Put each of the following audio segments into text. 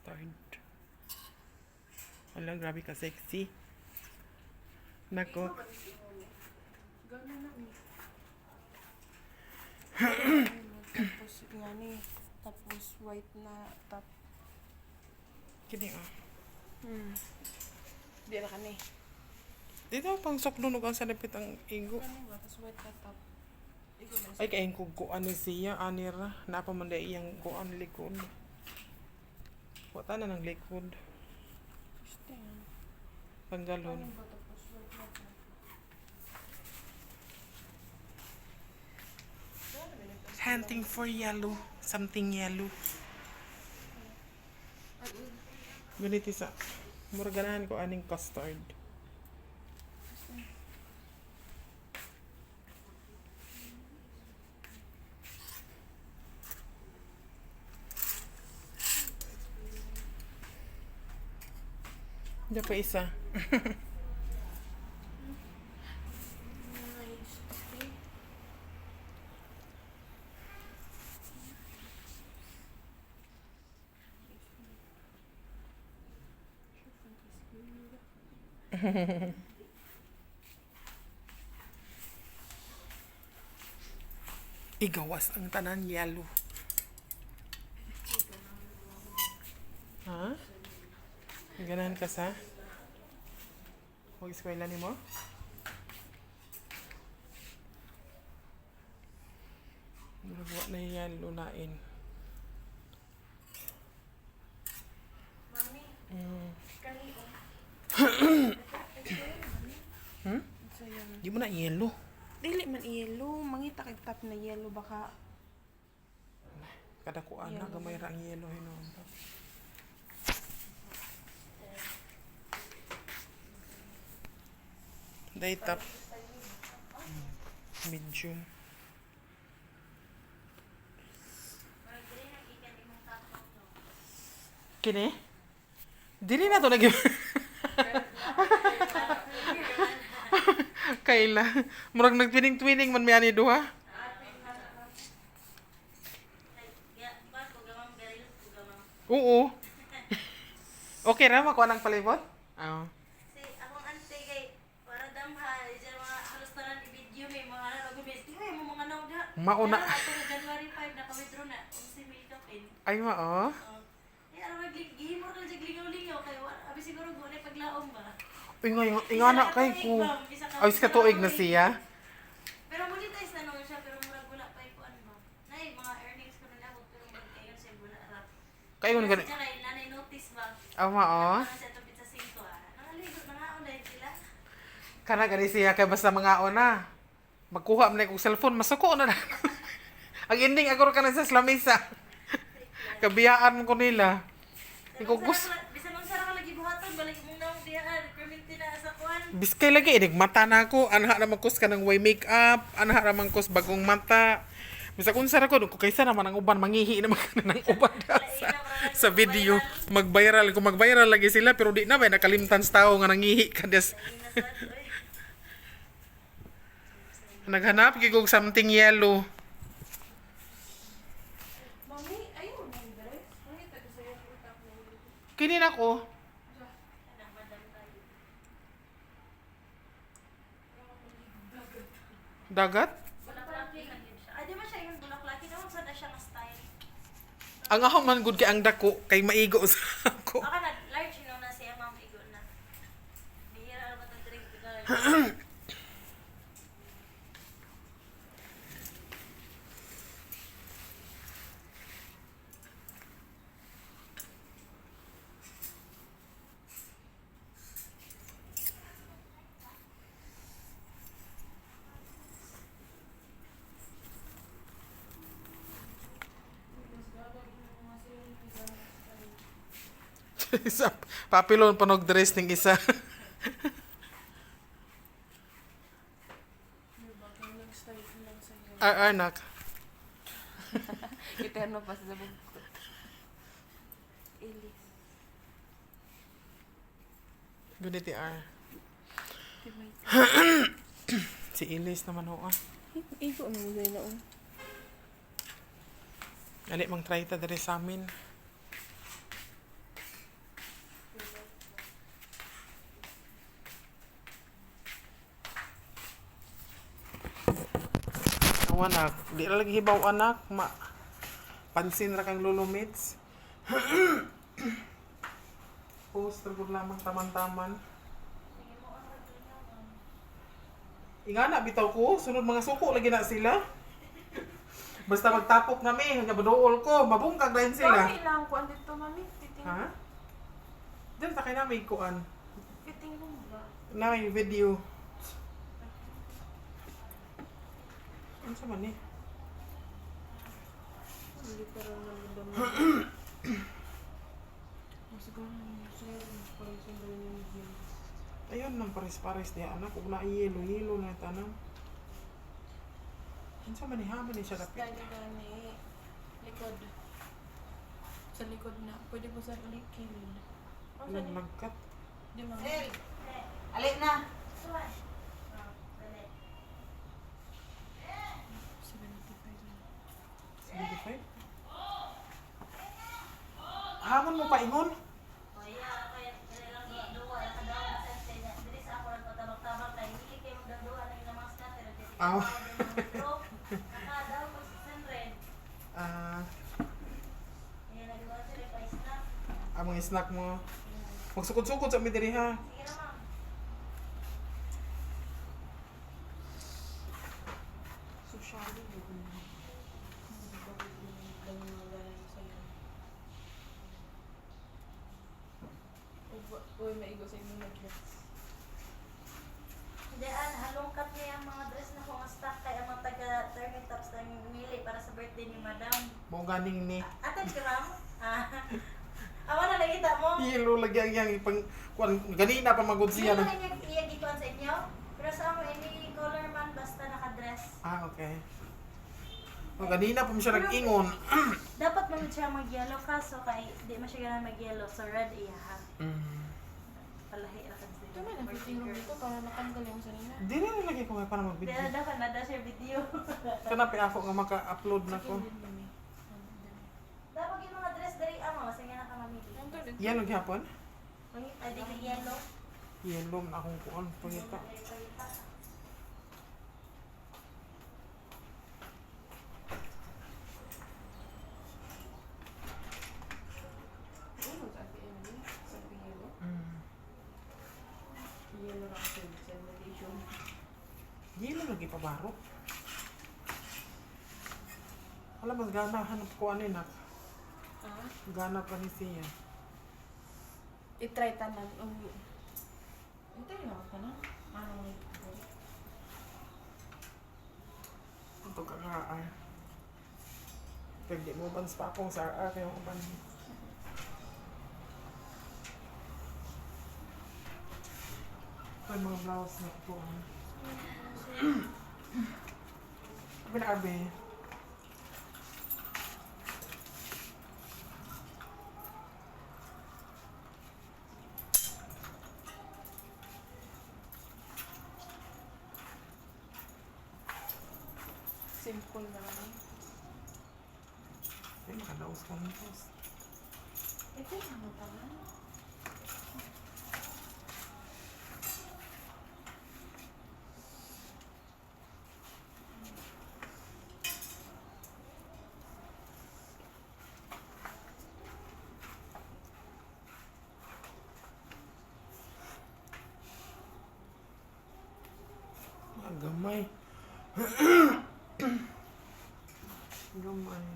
custard. Wala, grabe ka sexy. Nako. Gano'n na ni. Tapos yan eh. Tapos white na top. Kini Di na kani. Dito pang suklunog ang sanapit ang igo. Kani ba? Tapos white na top. Ikaw na Ay kayong kukuan ni siya, anira. Napamanda iyang kuan likod. Wata na ng likod. gusto yan. Tanggalon. Kani ba? Tapos white na top. Hunting for yellow. Something yellow. Ganito sa muraganahan ko aning custard. Diyan pa isa. Nice. Okay. Igawas ang tanan yellow. Ha? Ganahan ka sa? Huwag eskwela ni mo? Nagawa na yellow lain. Mami, kani o. So yan. Di mo na yellow. Dili man yellow. Mangita kay top na yellow baka. Kada ko anak, Yellow. gamay ra ang yellow hinon. Day top. Medium. Kini? Dili na to lagi. Kaila. Murag nagtwining-twining man mi ani duha. Oo. Okay ra makuha ng palibot? Oo. Si akong ante kay para damha diyan mga halos tanan i-video may mga nag-comment ay mo mga naw da. Mauna. Ato na January 5 naka-withdraw na si makeup in. Ay mao. Ay ara gihimo ka jag lingaw-lingaw kay abi siguro go na paglaom ba. Ingana kay ko. Ay sa tuig na siya. Pero monetize na naman siya pero murag wala pa ikuan ba. Nay mga earnings ko na labot pero murag kayon sa wala ra. Kay mo gani. Kasi kay nanay notice ba. Mao. Sa tubig sa 5 Nakaligo na nga online sila. Kana gani siya kay basta mga ona. Magkuha man kog cellphone masuko na. Ang ending ako ka na sa lamesa. Kabiyaan ko nila. Ikaw gusto. Bisan ang sara ka lagi buhaton balik mo na diha perminti na sa kuan. Biskay lagi inig mata na ako. Anha naman kus ka ng way makeup. Anha naman kus bagong mata. Bisa kung sara ko kung kaysa naman ang uban mangihi naman ka na ng uban sa video. Mag-viral kung mag-viral lagi sila pero di na ba nakalimtan sa tao nga nangihi ka des. Naghanap gigog something yellow. Mami, ayun na yung dress. Mangita ko sa'yo yung top na yellow. Kinin ako. Dagat? Bulaklaki kan yun siya. Ay di ba siya yung bulaklaki daw sa na siya nga style. Ang ako man good kay ang dako kay maigo sa ako. Aka na large no na siya ma'am igo na. Bihira ba tong drink bigla. Isa papilon panog dress ning isa. May bagay nag-style lang sa'yo. Anak. Eterno pa sa sabog ko. Ilis. Guniti ar. Diba? Si Ilis naman ho ah. Igo ano mo na o. Ali mang try ta diri sa amin. mo anak. Di na lagi hibaw anak. Pansin ra kang lulumits. Post ra gud lamang taman-taman. Ingana bitaw ko, sunod mga suko lagi na sila. Basta magtapok nami, hanggang baduol ko, mabungkag rin sila. Kami lang kuan dito mami. Fitting. Ha? Diyan sa kaya may kuan. Fitting mo ba? Na may video. Ano sa man eh? Literal na lidam. Siguro parang sundalo niya yung Ayun, nang pares-pares niya anak. Kung na-yelo-yelo na tanang. Ano sa man eh? Haman eh siya kapit. Gani gani. Likod. Sa likod na. Pwede po sa likid. Nagkat. Di ba? Alik na. Suwan. Dali. 75 lang. 75? Hamon mo pa ingon? O iya, kaya lang duwa, nakadaw na sa sila. Dili sa ako lang patabak-tabak na hindi kayo magdaduwa na yung namang scatter. Aw. Nakadaw ko 600. Ah, Kaya nagawa sila pa snack. ang mga snack mo. Magsukod-sukod sa amin diri ha. Sige na ma'am. Socially, uy, maigo sa inyo nag-dress. Hindi, halongkat niya ang mga dress na kung stock kaya mga taga-turning tops na mili para sa birthday ni madam. Mo ganing ni. Atan ka ma'am? Awa na nakita mo? Yelo lagi ang yang ipang kuan ganina pa magud Hindi siya. mo na iya gikuan sa inyo? Pero sa amo, any color man basta naka-dress. Ah, okay. O ganina pa mo siya nag-ingon. Dapat man siya mag-yellow kaso kay di man siya ganang mag-yellow. So red iya ha. Palahi ra kan Ito may nag-fitting room dito para matanggal yung sanina. Di na nilagay ko para Di mag-video. na dapat na siya video. Kanapi ako nga maka-upload na ko. Dapat yung mga dress dari amo, sa nga ka mamili. Yan ang hapon. Ay di ka yellow. Yelo na akong kuan pangita. Yelo lagi pa barok. Alam mas gana hanap ko ano na. Gana pa ni siya. I-try tanan. Ito yung ako na. Ano mo Ito kakaan. Pwede mo bans pa akong sa akin yung uban. Ito yung mga blouse na po. Abi na abi. simple na lang. Ay, makadaos ka nito. Ito yung ano pala. Gamay. Gamay.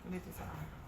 Ganito sa akin.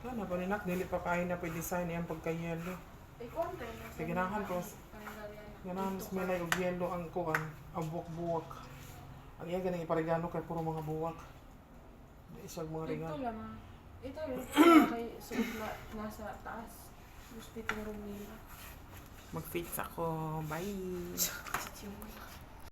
Ano pa ninak, dili pa kain na pa-design iyang pagka-yellow. konti na. Sige, ganahan ko. Ganahan mas may lay og yellow ang kuan, ang buwak-buwak. Ang iya ganang iparigano kay puro mga buwak. isang mga Ito ringan. lang. Ito yung kay suot na nasa taas. Gusto itong room nila. Mag-fix ako. Bye. Chichiwa.